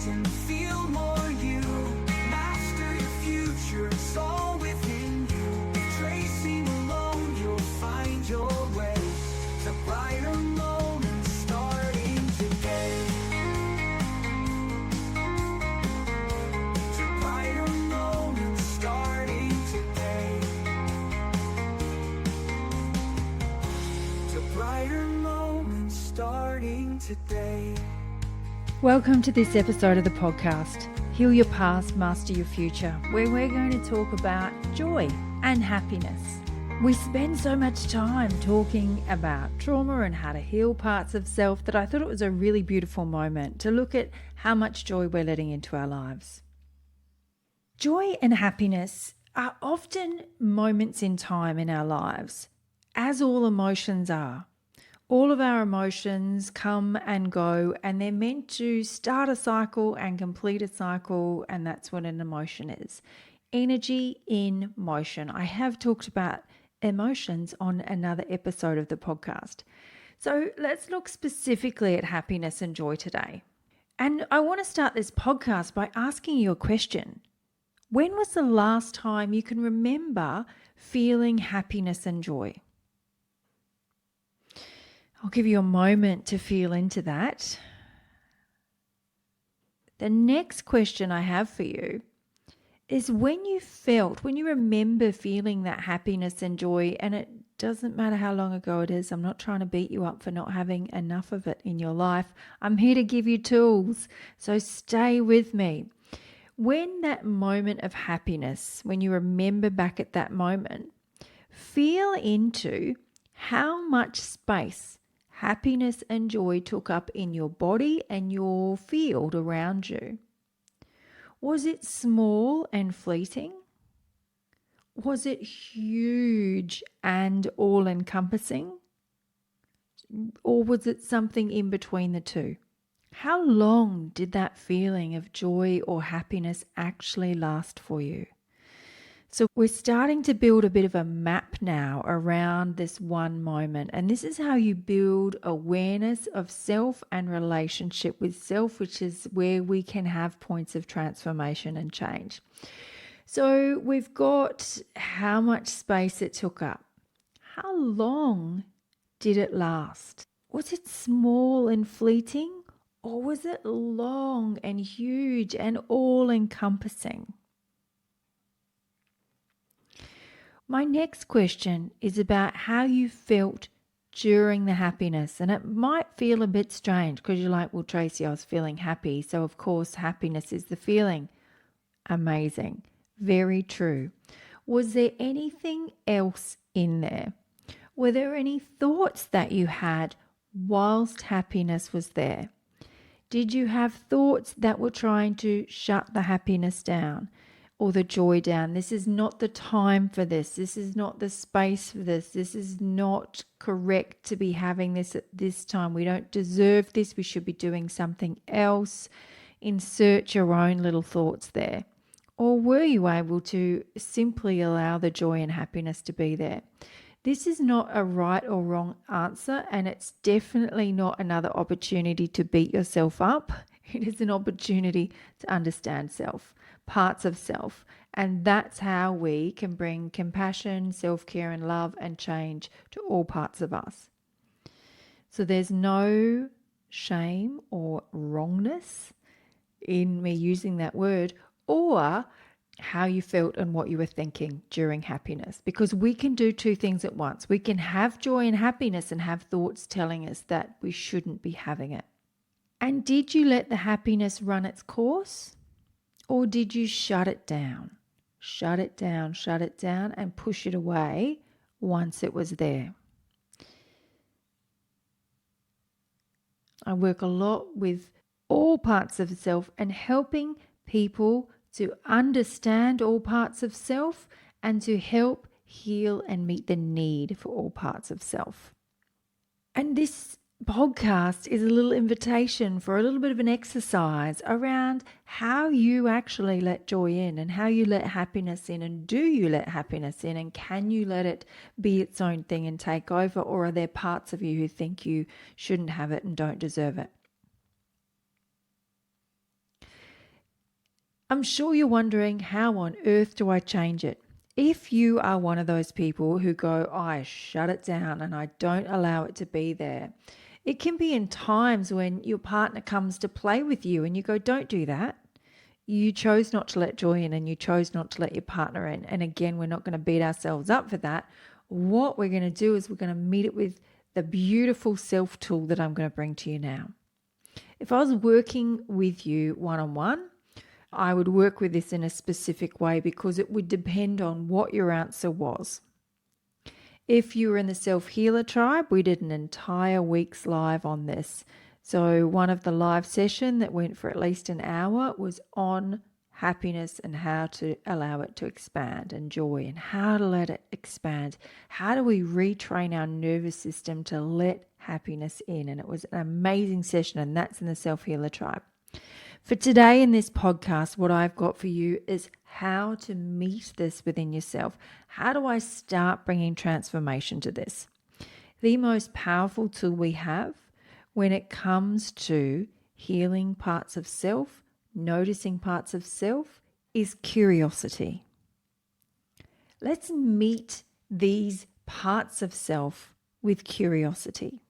and feel more you. Master your future, it's all within you. Tracing alone, you'll find your way to brighter moments starting today. To brighter moments starting today. To brighter moments starting today. Welcome to this episode of the podcast, Heal Your Past, Master Your Future, where we're going to talk about joy and happiness. We spend so much time talking about trauma and how to heal parts of self that I thought it was a really beautiful moment to look at how much joy we're letting into our lives. Joy and happiness are often moments in time in our lives, as all emotions are. All of our emotions come and go, and they're meant to start a cycle and complete a cycle, and that's what an emotion is. Energy in motion. I have talked about emotions on another episode of the podcast. So let's look specifically at happiness and joy today. And I want to start this podcast by asking you a question. When was the last time you can remember feeling happiness and joy? I'll give you a moment to feel into that. The next question I have for you is when you remember feeling that happiness and joy, and it doesn't matter how long ago it is. I'm not trying to beat you up for not having enough of it in your life. I'm here to give you tools, so stay with me. When that moment of happiness, when you remember back at that moment, feel into how much space happiness and joy took up in your body and your field around you. Was it small and fleeting? Was it huge and all-encompassing? Or was it something in between the two? How long did that feeling of joy or happiness actually last for you? So we're starting to build a bit of a map now around this one moment. And this is how you build awareness of self and relationship with self, which is where we can have points of transformation and change. So we've got how much space it took up. How long did it last? Was it small and fleeting, or was it long and huge and all-encompassing? My next question is about how you felt during the happiness. And it might feel a bit strange because you're like, well, Tracy, I was feeling happy. So, of course, happiness is the feeling. Amazing. Very true. Was there anything else in there? Were there any thoughts that you had whilst happiness was there? Did you have thoughts that were trying to shut the happiness down? Or the joy down? This is not the time for this. This is not the space for this. This is not correct to be having this at this time. We don't deserve this. We should be doing something else. Insert your own little thoughts there. Or were you able to simply allow the joy and happiness to be there? This is not a right or wrong answer, and it's definitely not another opportunity to beat yourself up. It is an opportunity to understand self, parts of self, and that's how we can bring compassion, self-care and love and change to all parts of us. So there's no shame or wrongness in me using that word, or how you felt and what you were thinking during happiness, because we can do two things at once. We can have joy and happiness and have thoughts telling us that we shouldn't be having it. And did you let the happiness run its course, or did you shut it down? Shut it down and push it away once it was there. I work a lot with all parts of self and helping people to understand all parts of self and to help heal and meet the need for all parts of self. And this podcast is a little invitation for a little bit of an exercise around how you actually let joy in and how you let happiness in, and do you let happiness in, and can you let it be its own thing and take over, or are there parts of you who think you shouldn't have it and don't deserve it? I'm sure you're wondering, how on earth do I change it? If you are one of those people who go, I shut it down and I don't allow it to be there, it can be in times when your partner comes to play with you and you go, don't do that. You chose not to let joy in and you chose not to let your partner in. And again, we're not going to beat ourselves up for that. What we're going to do is we're going to meet it with the beautiful self tool that I'm going to bring to you now. If I was working with you one-on-one, I would work with this in a specific way because it would depend on what your answer was. If you were in the Self-Healer Tribe, we did an entire week's live on this. So one of the live session that went for at least an hour was on happiness and how to allow it to expand, and joy and how to let it expand. How do we retrain our nervous system to let happiness in? And it was an amazing session, and that's in the Self-Healer Tribe. For today in this podcast, what I've got for you is how to meet this within yourself. How do I start bringing transformation to this? The most powerful tool we have when it comes to healing parts of self, noticing parts of self, is curiosity. Let's meet these parts of self with curiosity.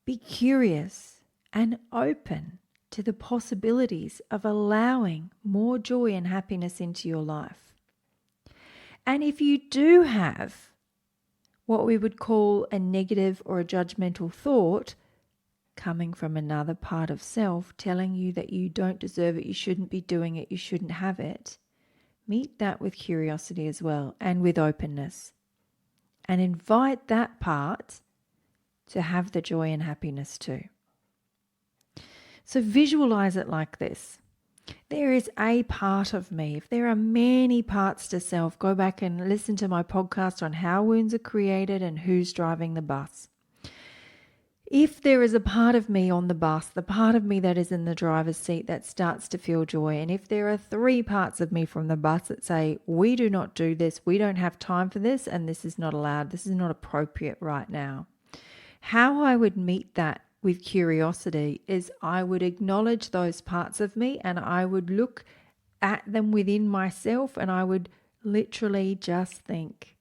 Be curious and open to the possibilities of allowing more joy and happiness into your life. And if you do have what we would call a negative or a judgmental thought coming from another part of self telling you that you don't deserve it, you shouldn't be doing it, you shouldn't have it, meet that with curiosity as well and with openness. And invite that part to have the joy and happiness too. So visualize it like this. There is a part of me. If there are many parts to self, go back and listen to my podcast on how wounds are created and who's driving the bus. If there is a part of me on the bus, the part of me that is in the driver's seat that starts to feel joy, and if there are 3 parts of me from the bus that say, we do not do this, we don't have time for this, and this is not allowed, this is not appropriate right now. How I would meet that with curiosity is I would acknowledge those parts of me and I would look at them within myself and I would literally just think,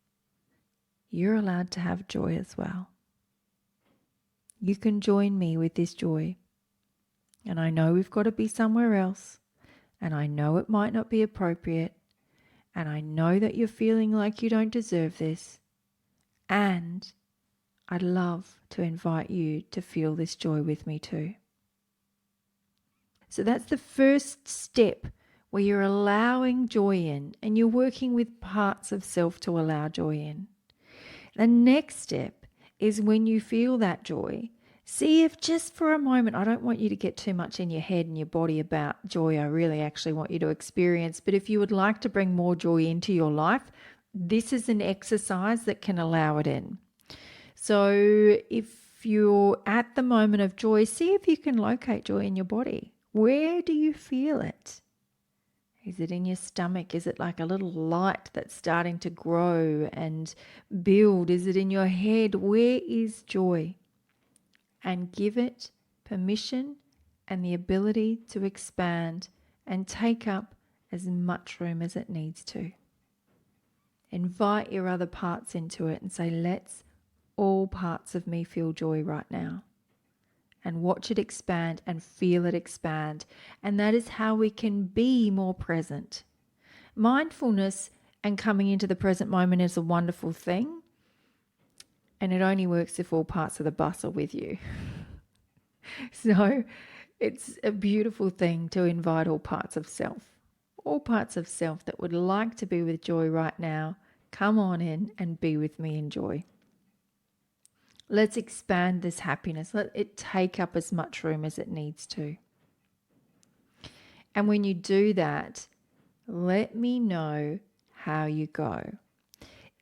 you're allowed to have joy as well. You can join me with this joy. And I know we've got to be somewhere else. And I know it might not be appropriate. And I know that you're feeling like you don't deserve this. And I'd love to invite you to feel this joy with me too. So that's the first step where you're allowing joy in and you're working with parts of self to allow joy in. The next step is when you feel that joy, see if just for a moment, I don't want you to get too much in your head and your body about joy. I really actually want you to experience. But if you would like to bring more joy into your life, this is an exercise that can allow it in. So if you're at the moment of joy, see if you can locate joy in your body. Where do you feel it? Is it in your stomach? Is it like a little light that's starting to grow and build? Is it in your head? Where is joy? And give it permission and the ability to expand and take up as much room as it needs to. Invite your other parts into it and say, let's all parts of me feel joy right now. And watch it expand and feel it expand. And that is how we can be more present. Mindfulness and coming into the present moment is a wonderful thing. And it only works if all parts of the bus are with you. So it's a beautiful thing to invite all parts of self. All parts of self that would like to be with joy right now, come on in and be with me in joy. Let's expand this happiness. Let it take up as much room as it needs to. And when you do that, let me know how you go.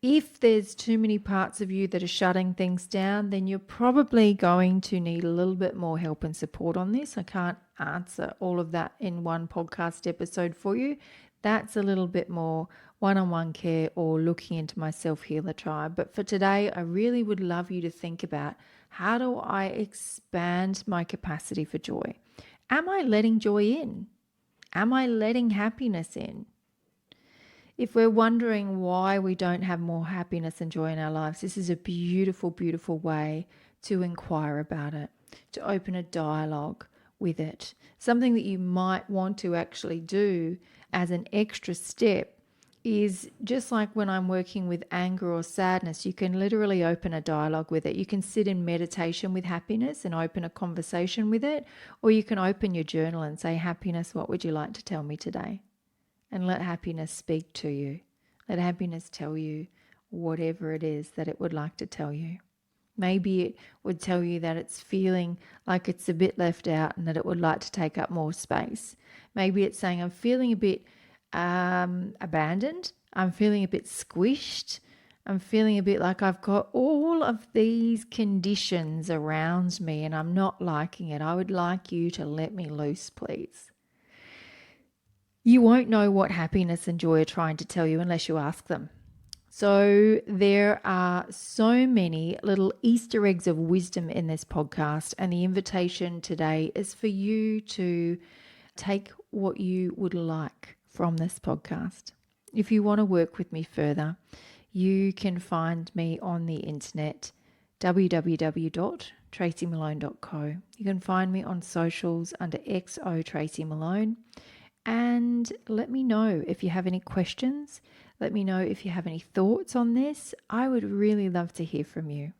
If there's too many parts of you that are shutting things down, then you're probably going to need a little bit more help and support on this. I can't answer all of that in one podcast episode for you. That's a little bit more one-on-one care or looking into my Self-Healer Tribe. But for today, I really would love you to think about, how do I expand my capacity for joy? Am I letting joy in? Am I letting happiness in? If we're wondering why we don't have more happiness and joy in our lives, this is a beautiful, beautiful way to inquire about it, to open a dialogue with it. Something that you might want to actually do as an extra step is just like when I'm working with anger or sadness, you can literally open a dialogue with it. You can sit in meditation with happiness and open a conversation with it, or you can open your journal and say, happiness, what would you like to tell me today? And let happiness speak to you. Let happiness tell you whatever it is that it would like to tell you. Maybe it would tell you that it's feeling like it's a bit left out and that it would like to take up more space. Maybe it's saying, I'm feeling a bit abandoned. I'm feeling a bit squished. I'm feeling a bit like I've got all of these conditions around me and I'm not liking it. I would like you to let me loose, please. You won't know what happiness and joy are trying to tell you unless you ask them. So there are so many little Easter eggs of wisdom in this podcast, and the invitation today is for you to take what you would like from this podcast. If you want to work with me further, you can find me on the internet, www.tracymalone.co. You can find me on socials under XO Tracy Malone. And let me know if you have any questions. Let me know if you have any thoughts on this. I would really love to hear from you.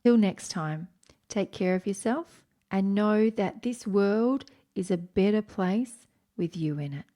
Till next time, take care of yourself and know that this world is a better place with you in it.